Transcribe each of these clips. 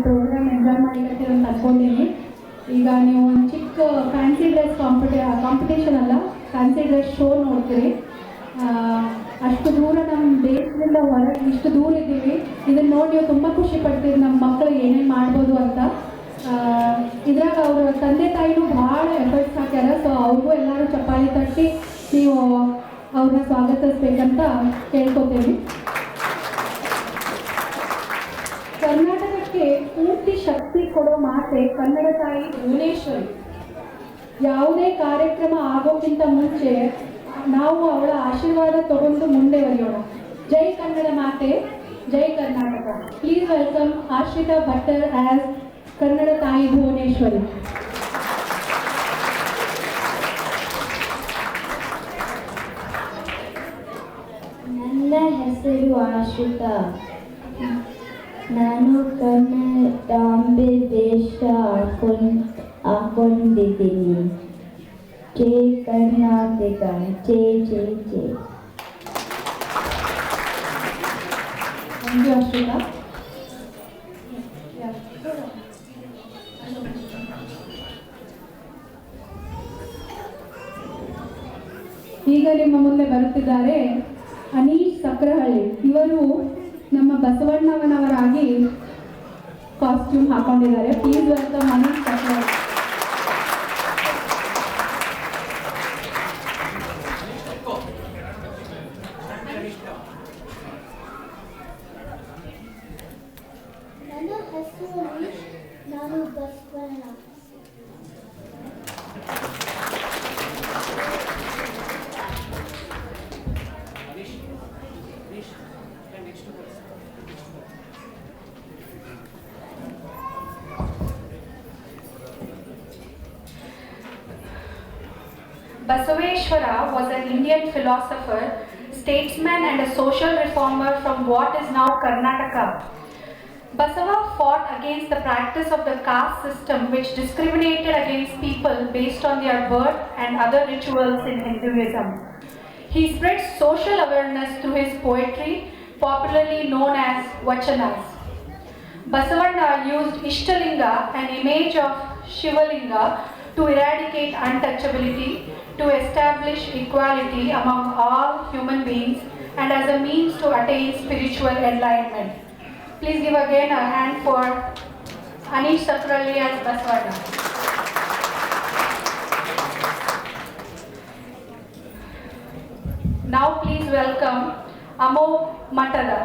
Program enjoy ಮಾಡಿಕತ್ತೀರ ಅಂತ ಅನ್ಕೊಂಡಿನಿ. ಈಗ ನೀವು ಒಂದು ಚಿಕ್ಕ ಫ್ಯಾನ್ಸಿ ಡ್ರೆಸ್ ಕಾಂಪಿಟೇಷನ್ ಅಲ್ಲ, ಫ್ಯಾನ್ಸಿ ಡ್ರೆಸ್ ಶೋ ನೋಡ್ತೀರಿ. ಅಷ್ಟು ದೂರ ನಮ್ಮ ದೇಶದಿಂದ ಹೊರಗೆ ಇಷ್ಟು ದೂರ ಇದ್ದೀವಿ. ಇದನ್ನು ನೋಡಿ ನೀವು ತುಂಬ ಖುಷಿ ಪಡ್ತೀರಿ, ನಮ್ಮ ಮಕ್ಕಳು ಏನೇನು ಮಾಡ್ಬೋದು ಅಂತ. ಇದ್ರಾಗ ಅವ್ರ ತಂದೆ ತಾಯಿನೂ ಭಾಳ ಎಫರ್ಟ್ಸ್ ಹಾಕ್ಯಾರ. ಸೊ ಅವ್ರಿಗೂ ಎಲ್ಲರೂ ಚಪ್ಪಾಳಿ ತಟ್ಟಿ ನೀವು ಅವ್ರನ್ನ ಸ್ವಾಗತಿಸ್ಬೇಕಂತ ಕೇಳ್ಕೊತೇವೆ. ಕರ್ನಾಟಕಕ್ಕೆ ಪೂರ್ತಿ ಶಕ್ತಿ ಕೊಡೋ ಮಾತೆ ಕನ್ನಡ ತಾಯಿ ಭುವನೇಶ್ವರಿ. ಯಾವುದೇ ಕಾರ್ಯಕ್ರಮ ಆಗೋಕ್ಕಿಂತ ಮುಂಚೆ ನಾವು ಅವಳ ಆಶೀರ್ವಾದ ತಗೊಂಡು ಮುಂದೆ ಬರೆಯೋಣ. ಜೈ ಕನ್ನಡ ಮಾತೆ, ಜೈ Karnataka. Please welcome Ashrita Bhattar as Kannada ತಾಯಿ ಭುವನೇಶ್ವರಿ. ನನ್ನ ಹೆಸರು ಆಶ್ರಿತಾ. ನಾನು ಕನ್ನಡಾಂಬೆ ವೇಷ ಹಾಕೊಂಡಿದ್ದೀನಿ. ಜೈ ಕರ್ನಾಟಕ, ಜೈ ಜೈ ಜೈ. Thank you Ashrita. ಈಗ ನಿಮ್ಮ ಮುಂದೆ ಬರುತ್ತಿದ್ದಾರೆ ಅನೀಶ್ ಸಕ್ರಹಳ್ಳಿ. ಇವರು ನಮ್ಮ ಬಸವಣ್ಣವನವರಾಗಿ ಕಾಸ್ಟ್ಯೂಮ್ ಹಾಕೊಂಡಿದ್ದಾರೆ. Please welcome Anish Sakrahalli. ನನ್ನ ಹೆಸರು ಅನೀಶ್. ನಾನು Basavanna. Basaveshwara was an Indian philosopher, statesman and a social reformer from what is now Karnataka. Basava fought against the practice of the caste system which discriminated against people based on their birth and other rituals in Hinduism. He spread social awareness through his poetry, popularly known as Vachanas. Basavanna used Ishtalinga, an image of Shivalinga, to eradicate untouchability, to establish equality among all human beings, and as a means to attain spiritual enlightenment. Please give again a hand for Anish Sakralli as Basavanna. Now please welcome Amog Matada.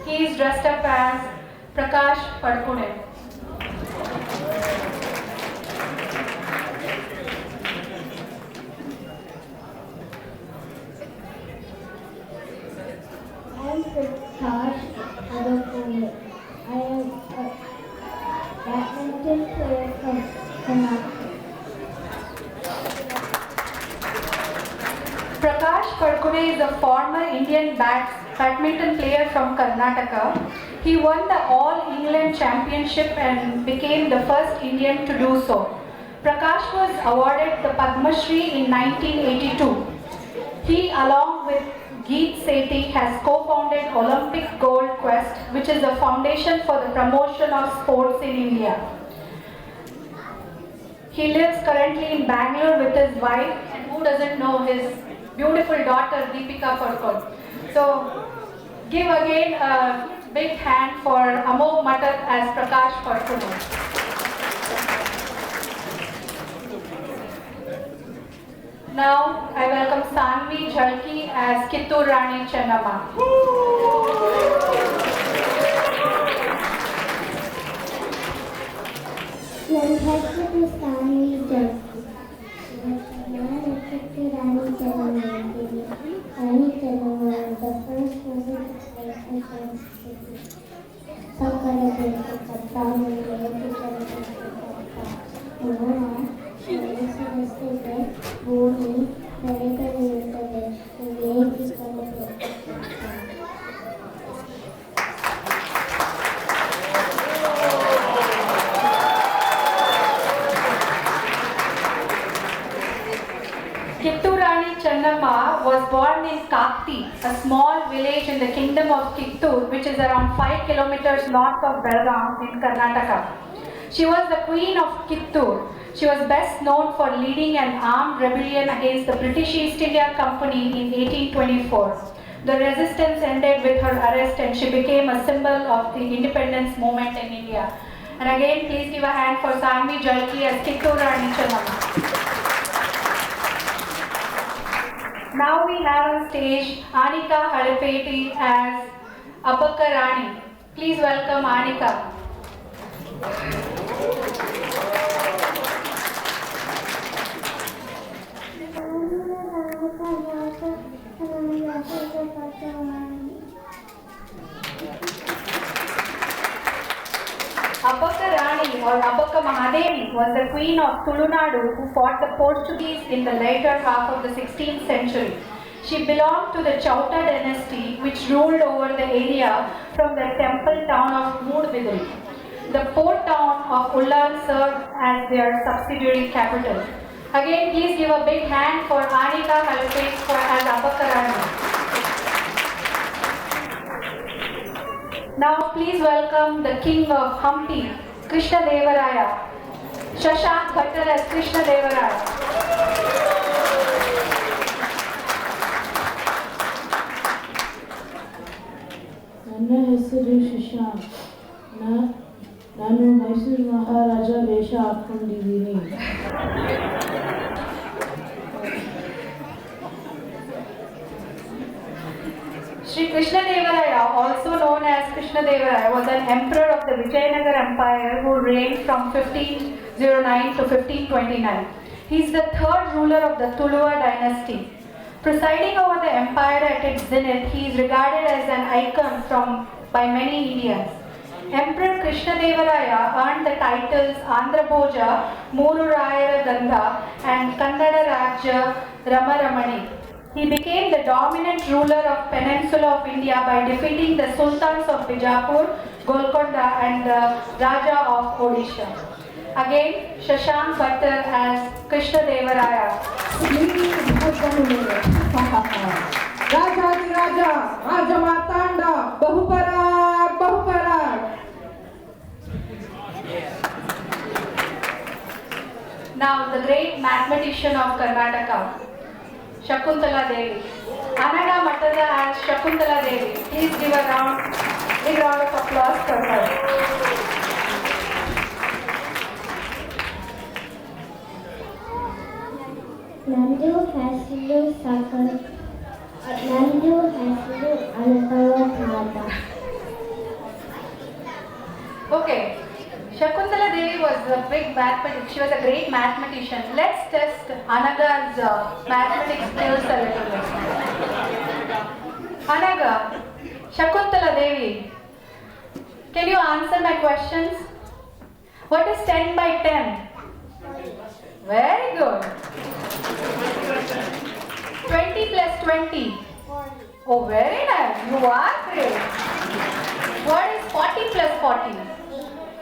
He is dressed up as Prakash Padkune. I am Prakash Padkune. I am a badminton player from Karnataka. Prakash Padkune is a former Indian badminton player from Karnataka. He won the All England Championship and became the first Indian to do so. Prakash was awarded the Padma Shri in 1982. He, along with Geet Sethi, has co-founded Olympic Gold Quest, which is a foundation for the promotion of sports in India. He lives currently in Bangalore with his wife, and who doesn't know his beautiful daughter Deepika Padkune. So give again a big hand for Amog Matat as Prakash Padkune. Now I welcome Sanvi Jhalki as Kittur Rani Chennamma. ನನ್ನ ಹೆಸರು ಸಾನಿ ಜಲ್ಕಿ. ನಾನು ಕಿತ್ತೂರು ರಾಣಿ ಚೆನ್ನಮ್ಮ ಇದ್ದೀನಿ. Rani Chennamma the first women ಸಕ್ಕರ ಬೇಕು ಕತ್ತಾಮಗೆ ಬೆಳೆಸಿದೆ ಭೂಮಿ ಬೆಳೆಗಳು ಇರುತ್ತದೆ ವೇದಿಕೊಳ್ಳಬೇಕು. Kittur Rani Chennamma was born born in Kakti, a small village in the kingdom of Kittur, which is around 5 kilometers north of Belgaum in Karnataka. She was the queen of Kittur. She was best known for leading an armed rebellion against the British East India Company in 1824. The resistance ended with her arrest and she became a symbol of the independence movement in India. And again, please give a hand for Sanvi Jalki as Kittur Rani Channamma. Now we have on stage Anika Halapeti as Abaka Rani. Please welcome Anika. Abaka Rani or Abaka Mahadevi was the queen of Tulunadu who fought the Portuguese in the later half of the 16th century. She belonged to the Chauta dynasty which ruled over the area from the temple town of Moodbidri. The port town of Ullan served as their subsidiary capital. Again, please give a big hand for Anika Halapet as Abaka Rani. Now please welcome the king of Hampi, Krishna Devaraya. Shashank Bhattar as Krishna Devaraya. ನನ್ನ ಹೆಸರು ಶಶಾಂಕ್. ನಾನು ಮೈಸೂರು ಮಹಾರಾಜ ವೇಷ ಹಾಕ್ಕೊಂಡಿದ್ದೀನಿ. Sri Krishna Devaraya, also known as Krishna Devaraya, was an emperor of the Vijayanagar Empire who reigned from 1509 to 1529. He is the third ruler of the Tuluva dynasty. Presiding over the empire at its zenith, he is regarded as an icon by many Indians. Emperor Krishna Devaraya earned the titles Andhra Bhoja, Moolu Rayara Gandha and Kannada Rajya Ramaramani. He became the dominant ruler of Peninsula of India by defeating the Sultans of Bijapur, Golconda and the Raja of Odisha. Again, Shashank Bhattar as Krishna Devaraya. Raja Raja, Raja Martanda, Bahuparag, Bahuparag. Now the great mathematician of Karnataka, Shakuntala Devi. Anaga Matada as Shakuntala Devi. Please give a big round of applause for her. Nandu Hasilu Sakar. Nandu Hasilu Anubhavatmata. Okay. Shakuntala Devi was a big mathematician. She was a great mathematician. Let's test Anaga's mathematics skills a little bit. Anaga, Shakuntala Devi, can you answer my questions? What is 10 by 10? Very good. 20 plus 20. Oh, very nice. You are great. What is 40 plus 40?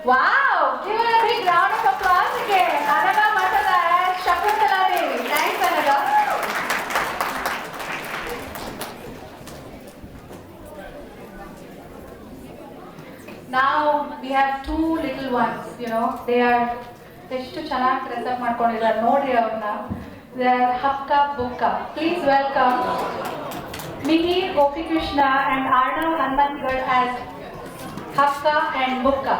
Wow! Give her a big round of applause again. Anaga Matada as Shakuntala Devi. Thanks, Anaga. Now we have two little ones, they are ಎಷ್ಟು ಚೆನ್ನಾಗಿ dress up ಮಾಡ್ಕೊಂಡಿದ್ದಾರೆ ನೋಡ್ರಿ ಅವ್ರನ್ನ. They are Hakka Bukka. Please welcome Mihir Gopikrishna and Arnav Hanmantgad as Hakka and Bukka.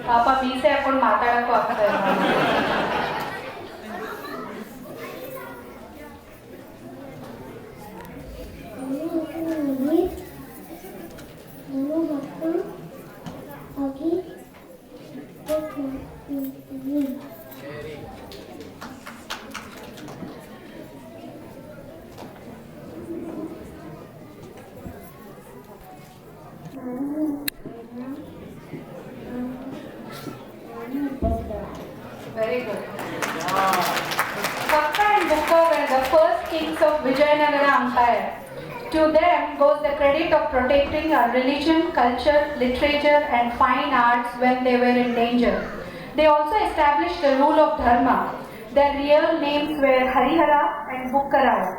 ಪಾಪ ಮೀಸೆ ಹಾಕೊಂಡು ಮಾತಾಡಕ್ಕೂ ಆಗ್ತಾ ಇಲ್ಲ. Very of Vijayanagara Empire. To them goes the credit of protecting our religion, culture, literature and fine arts when they were in danger. They also established the rule of Dharma. Their real names were Harihara and Bukkaraya.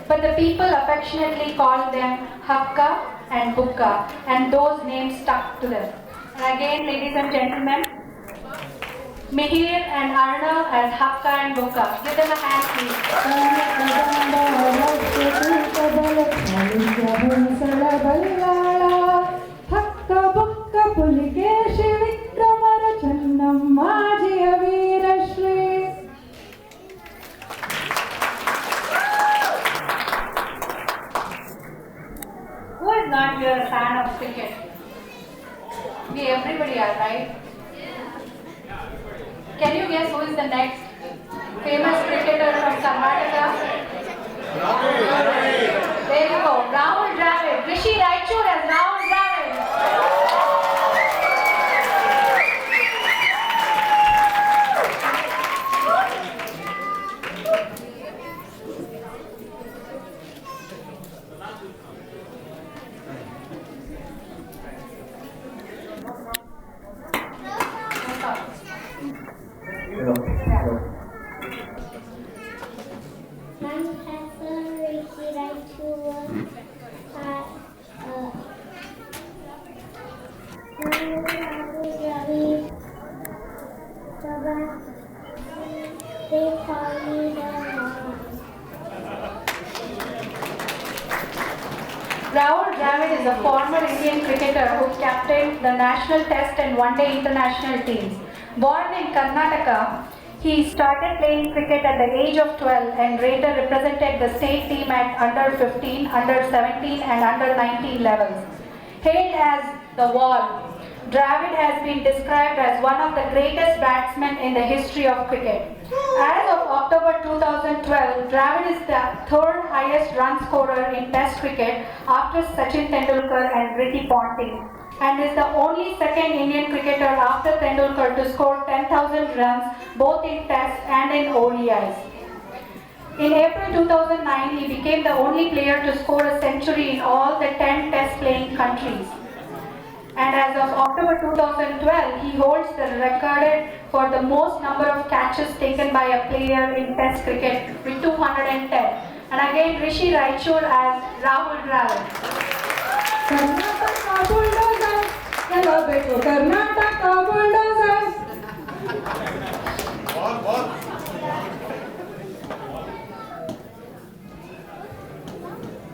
But the people affectionately called them Hakka and Bukka, and those names stuck to them. And again, ladies and gentlemen, Mihir and Arnav as Hakka and Bukka. Give them a hand, Hakka Bukka Pulikeshi ವಿಕ್ರಮರ ಚೆನ್ನಮ್ಮಾಜಿಯ ವೀರಶ್ರೀ. Who is not here a fan of cricket? Everybody are, right? Can you guess who is the next famous cricketer from Karnataka? There you go, Rahul Dravid. Rishi Raichur as Rahul Dravid. Manchester Rishi Raichur Rahul Dravid. They call me the Rahul Dravid is a former Indian cricketer who captained the national test and one-day international teams. Born in Karnataka, he started playing cricket at the age of 12 and later represented the state team at under 15, under 17 and under 19 levels. Hailed as the Wall, Dravid has been described as one of the greatest batsmen in the history of cricket. As of October 2012, Dravid is the third highest run scorer in Test cricket after Sachin Tendulkar and Ricky Ponting, and is the only second Indian cricketer after Tendulkar to score 10,000 runs both in Test and in ODIs. In April 2009, he became the only player to score a century in all the 10 Test playing countries. And as of October 2012, he holds the record for the most number of catches taken by a player in Test cricket with 210. And again, Rishi Raichur as Rahul Dravid. Karnataka bulldozer ಗೆಲ್ಲಬೇಕು, Karnataka bulldozer.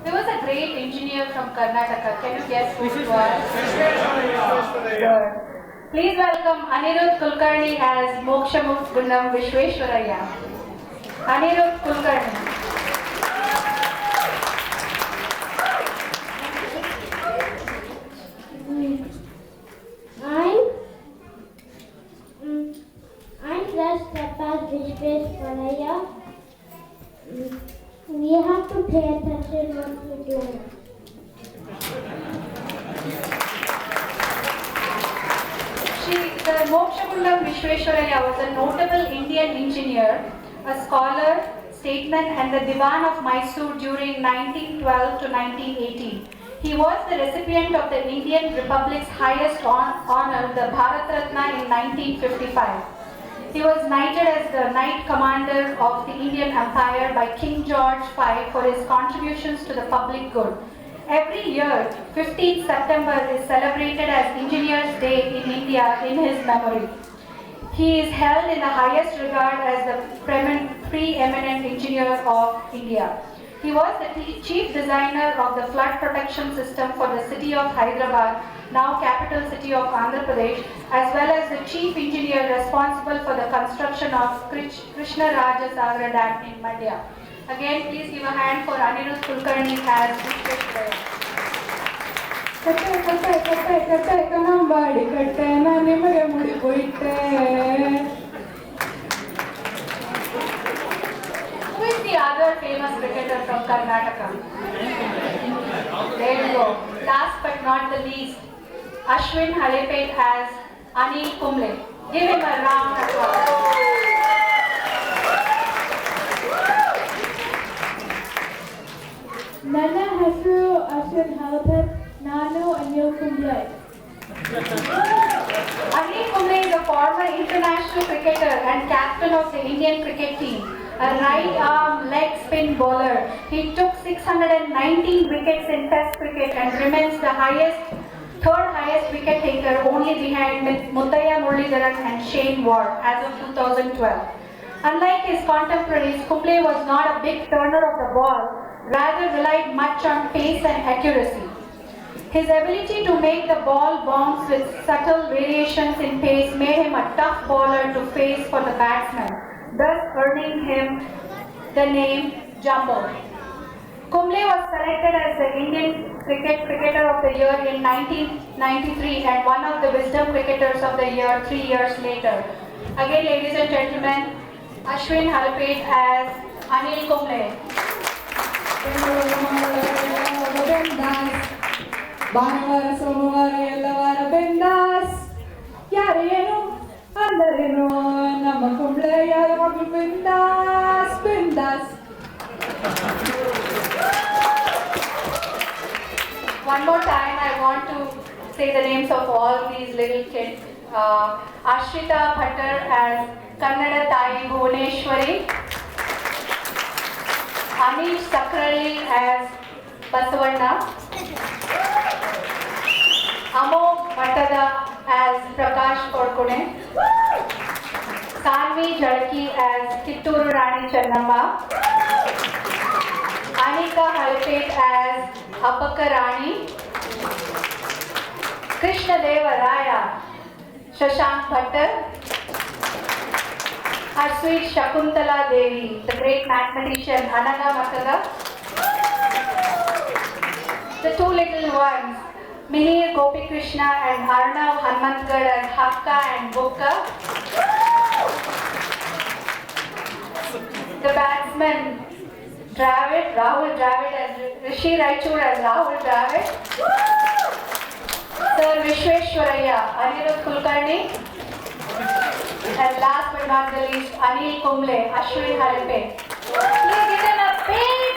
There was a great engineer from Karnataka. Can you guess who it was? Please welcome Anirudh Kulkarni as Mokshamugundam Vishweshwaraya. Anirudh Kulkarni. I'm Class Tapas Vishweshwaraya. We have to pay attention what we do. The Mokshamugundam Vishweshwaraya was a notable Indian engineer, a scholar, statesman and the Diwan of Mysore during 1912 to 1918. He was the recipient of the Indian Republic's highest honor, the Bharat Ratna in 1955. He was knighted as the Knight Commander of the Indian Empire by King George V for his contributions to the public good. Every year, 15th September is celebrated as Engineers Day in India in his memory. He is held in the highest regard as the preeminent engineer of India. He was the chief designer of the flood protection system for the city of Hyderabad, now capital city of Andhra Pradesh, as well as the chief engineer responsible for the construction of Krishna Raja Sagar Dam in Madhya. Again, please give a hand for Anirudh Kulkarni as Vishweshwaraya. ಕಟ್ಟೆ ಕಟ್ಟೆ ಕಟ್ಟೆ ಕಟ್ಟೆ ಕನಂಬಾಡಿ ಕಟ್ಟೆ ನಾ ನಿಮಗೆ ಮುಡಿಪೋಯಿಟ್ಟೆ. Who is the other famous cricketer from Karnataka? There you go. Last but not the least, Ashwin Halepet as Anil Kumble. Give him a round of applause. Ashwin Halapet, Nanu Anil Kumble. Anil Kumble is a former international cricketer and captain of the Indian cricket team. A right-arm leg spin bowler, he took 619 wickets in Test cricket and remains the third highest wicket taker, only behind Muthaiya Muralidharan and Shane Warne as of 2012. Unlike his contemporaries, Kumble was not a big turner of the ball, rather relied much on pace and accuracy. His ability to make the ball bounce with subtle variations in pace made him a tough bowler to face for the batsman, thus earning him the name Jumbo. Kumble was selected as the Indian Cricketer of the Year in 1993 and one of the Wisdom Cricketers of the Year 3 years later. Again, ladies and gentlemen, Ashwin Halapet as Anil Kumble. ಭಾನುವಾರ ಸೋಮವಾರ ಎಲ್ಲ ವಾರ ಬಿಂದಾಸ್ ಯಾರೇನು ಅಂದರೇನು ನಮ್ಮ ಕುಂಬ್ಳೆ ಯಾವಾಗಲೂ ಬಿಂದಾಸ್ ಬಿಂದಾಸ್. One more time, I want to say the names of all these little kids. Ashrita Bhattar as Kannada Thai Bhuvaneshwari. Anish Sakrali as Basavanna. Amog Mattada as Prakash Korkune. Sanvi Jadki as Kitturu Rani Channamma. Anika Halapet as Appaka Rani. Krishna Deva Raya, Shashank Bhattar. Our sweet Shakuntala Devi, the great mathematician Anaga Mattada. The two little ones, Mihir Gopi Krishna and Arnav Hanmantgad and Hakka and Bukka. The batsmen, Rahul Dravid as Rishi Raichur as Rahul Dravid. Sir Vishweshwaraya, Anirudh Kulkarni. And last but not the least, Anil Kumble, Ashwin Halapet. Please give them a big